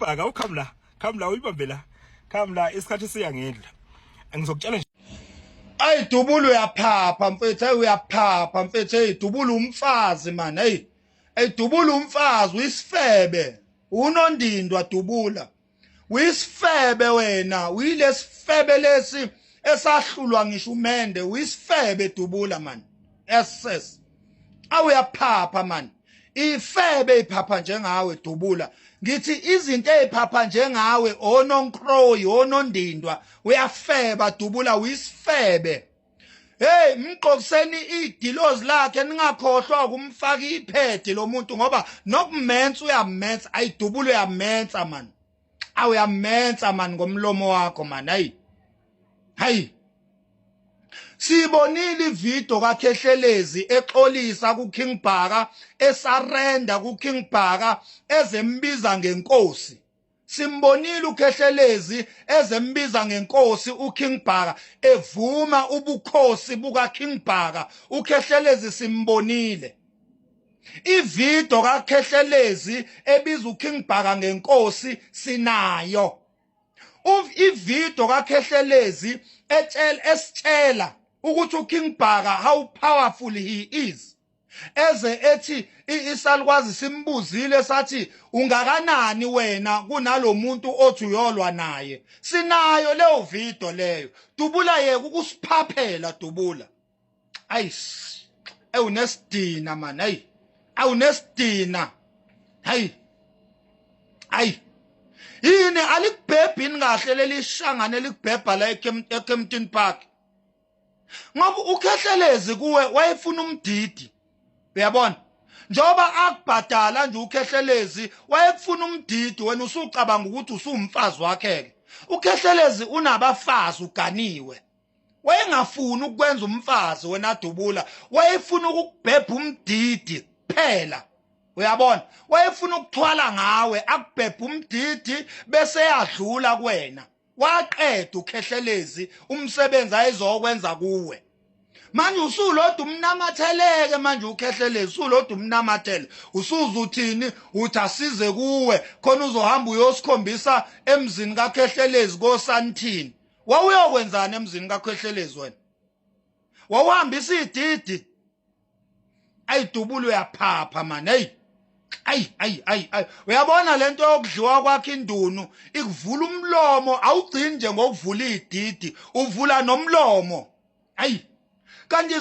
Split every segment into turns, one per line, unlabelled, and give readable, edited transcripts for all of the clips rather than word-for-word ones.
Bhaka come la uyibambe la. Come la isikhathi siyangedla. Angizokutshela nje.
Ay Dubula uyaphapha mfethu uyaphapha mfethu hey Dubula umfazi man hey Dubula umfazi uysfebw unondindwa Dubula uysfebw wena uyilesifebe lesi esahlulwa ngisho umende uysfebw Dubula man SS awuyaphapha man ifebe iphapha njengawe Dubula ngithi izinto eziphapha njengawe ononkroyi onondindwa uyafeba Dubula uysfebw hey mqokuseni idilozi lakhe ningakhohlwa ukumfaka iphedi lo muntu ngoba nokumenza uyamenza ayi Dubula uyamenza man awuyamenza man ngomlomo wakho man hayi sibonile ivideo kaKhehlelezi exolisa kuKing Bhaka esarenda kuKing Bhaka ezembiza ngenkosi simbonile uKhehlelezi ezembiza ngenkosi uKing Bhaka evuma ubukhosi bukaKing Bhaka uKhehlelezi simbonile ivideo kaKhehlelezi ebiza uKing Bhaka ngenkosi sinayo ivideo kaKhehlelezi esitshela ukuthi uKing Bhaka how powerful he is eze ethi isalukwazi simbuzile sathi ungakanani wena kunalomuntu othi uyolwa naye sinayo leyo video leyo Dubula yeke ukusiphaphela Dubula ayish unesidina man awunesidina hayi yini alikubhebhini kahle leli shangane likubhebha la eKempton Park ngoba uKhehlelezi kuwe wayefuna umdidi uyabona njoba akubhadala nje uKhehlelezi wayefuna umdidi wena usucabanga ukuthi usumfazi wakhe uKhehlelezi unabafazi uganiwe wayengafuni ukwenza umfazi wena Dubula wayefuna ukubhebha umdidi phela uyabona wayefuna ukuthwala ngawe akubhebha umdidi bese yadlula kuwena waqeda uKhehlelezi umsebenzi ayizokwenza kuwe manje usuloda umnamatheleke manje uKhehlelezi usuloda umnamathele usuza uthini uthi asize kuwe khona uzohamba uyosikhombisa emzini kaKhehlelezi koSanthini wawuyokwenzana emzini kaKhehlelezi wena wawuhambisa ididi ayi Dubula uyaphapha man ayi uyabona lento yokudliwa kwakhe indunu ikuvula umlomo awugcini nje ngokuvula ididi uvula nomlomo ayi kanti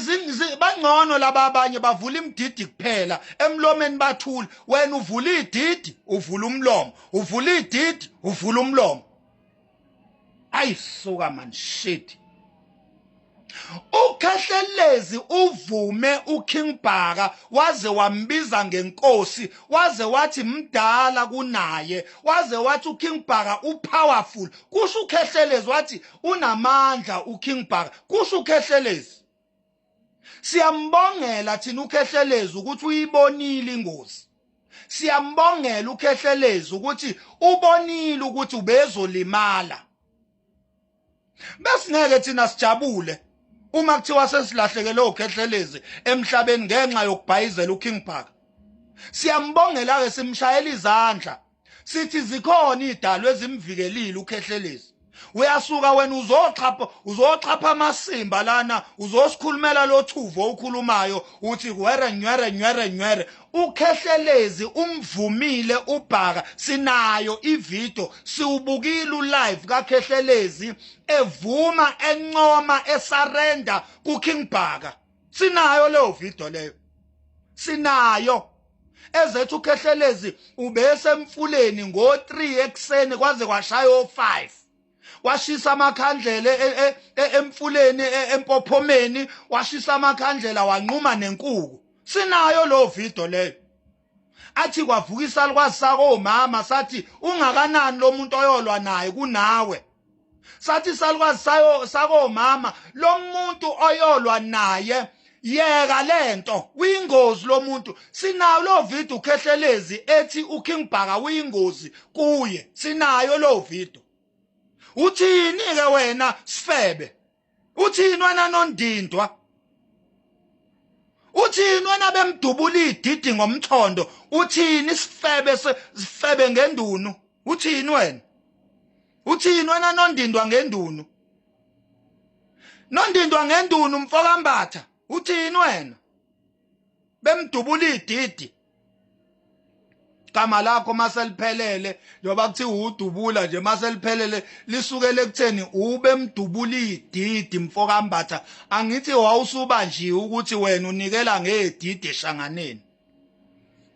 bangcono laba abanye bavula imdidi kuphela emlomeni bathula wena uvula ididi uvula umlomo uvula ididi uvula umlomo ayi suka man shit uKhehlelezi uvume uKing Bhaka waze wambiza ngenkosi waze wathi mdala kunaye waze wathi uKing Bhaka upowerful kusho uKhehlelezi wathi unamandla uKing Bhaka kusho uKhehlelezi siyambongela thina uKhehlelezi ukuthi uyibonile ingozi siyambongela uKhehlelezi ukuthi ubonile ukuthi ubezolimala bese ngeke thina sijabule uma kuthiwa sesilahlekele uKhehlelezi emhlabeni ngenxa yokubhayizela uKing Bhaka siyambongela ke simshayela izandla sithi zikhona idalo ezimvikelile uKhehlelezi uyasuka wena uzochapha amasimba lana uzosikhulumela lothuvo ukhulumayo uthi nywere uKhehlelezi umvumile uBhaka sinayo ivideo siubukile live kaKhehlelezi evuma encoma esarenda kuKing Bhaka sinayo leyo video leyo sinayo ezethu uKhehlelezi ubese emfuleni ngo3 ekseni kwaze kwashaya o5 washisa amakhandlela emfuleni empophomeni washisa amakhandlela wanquma nenkuku sinayo lo video leyo athi kwavuka isalukwazi sako mama sathi ungakanani lo muntu oyolwa naye kunawe sathi isalukwazi sako mama lo muntu oyolwa naye yeka lento uyingozi lo muntu sinayo lo video uKhehlelezi ethi uKing Bhaka uyingozi kuye sinayo lo video uthini ke wena sifebe uthini wena nondindwa uthini wena bemdubula ididi ngomthondo uthini sifebe ngendunu uthini wena? Uthini wena nondindwa ngendunu? Nondindwa ngendunu mfokambatha, uthini wena? Bemdubula ididi. Igama lakho maseliphelele njoba kuthiwa uDubula nje maseliphelele lisukele ekutheni ube mdubula ididi mfokambatha. Angithi wawusuba nje ukuthi wena unikela ngedidi eshanganeni.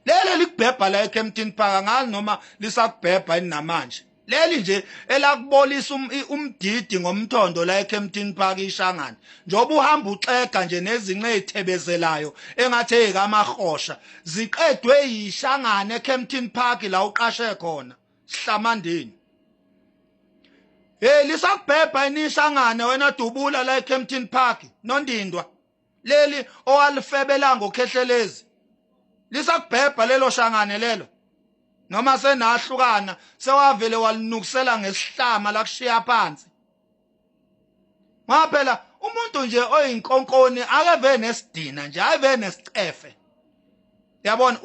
Lele likubhebha la eKempton Park ngani noma lisakubhebha yini namanje. Leli nje elakubolisa umdidi ngomthondo la eKempton Park ishangana. Njoba uhamba uxega nje nezinqe ezithebezelayo engathi ezikamahosha ziqedwe yishangana eKempton Park la uqashe khona. Sihlamandeni. Lisakubhebha inishangana wena Dubula la eKempton Park nondindwa. Leli owalifebela ngokhehlelezi. Lisakubhebha lelo shangane lelo. Noma senahlukana sewavele walinukisela ngesihlama la kushiya phansi. Ngaphela umuntu nje oyinkonkoni akeve nesidina nje ave nesicefe. Yabona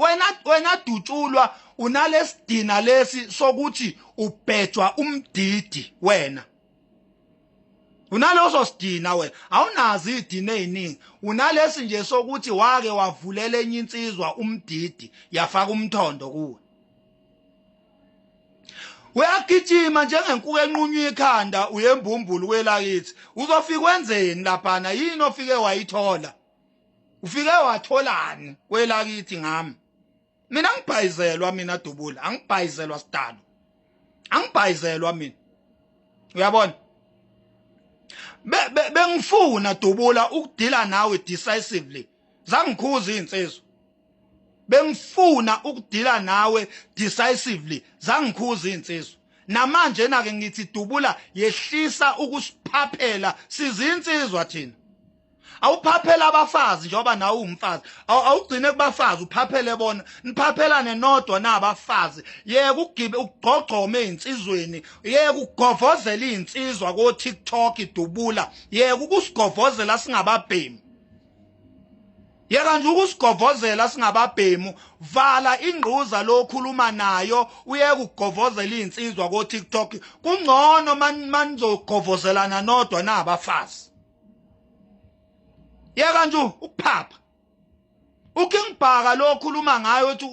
wena dutshulwa unalesidina lesi sokuthi ubhejwa umdidi wena. Unaloso sidina wena awunazi idina eziningi unalesi nje sokuthi wake wavulela enye insizwa umdidi yafaka umthondo kuwe. Uyagijima njengenkuku enqunywa ikhanda uyembumbulu kwelakithi uzofika wenzeni laphana yini ofike wayithola ufike watholani kwelakithi ngami mina ngibhayizelwa mina Dubula angibhayizelwa sidalo angibhayizelwa mina uyabona bengifuna Dubula ukudila nawe decisively zangikhuza insizwa bengifuna ukudila nawe decisively zangikhuza insizwa namanje na ke ngithi Dubula yehlisa ukusiphaphela sizinsizwa thina awuphaphela abafazi njoba nawe umfazi awugcine kubafazi uphaphele bona niphaphelane nodwa nabafazi yeke ugibe ugqogqome insizweni yeke ugovozela insizwa ko TikTok Dubula yeke ukusigovozela singababhemi yeka nje ukusigovozela singababhemu vala ingquza lokhuluma nayo uyeke ukugovozela insizwa ko TikTok kungcono manizogovozelana nodwa nabafazi yeka nje ukuphapha ukingibhaka lokhuluma ngayo uthi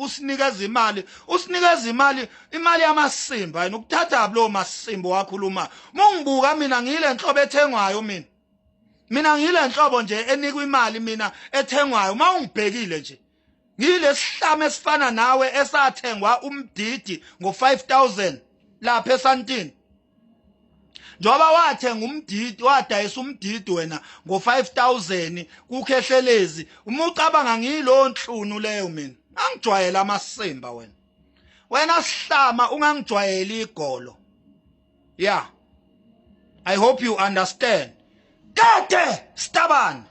usinikeza imali yamasimba yena ukuthatha lo masimbo wakhuluma mungibuka mina ngile nhlobo ethengwayo mina ngile nhlobo nje enikwa imali mina ethengwayo mawungibhekile nje ngile sihlame esifana nawe esathengwa umdidi ngo5000 lapha eSantini njoba wathenga umdidi wadayisa umdidi wena ngo5000 kukhehlelezi umucabanga ngilo nhlunu leyo mina angijwayela amasimba wena sihlama ungangijwayeli igolo yeah I hope you understand Kade stabana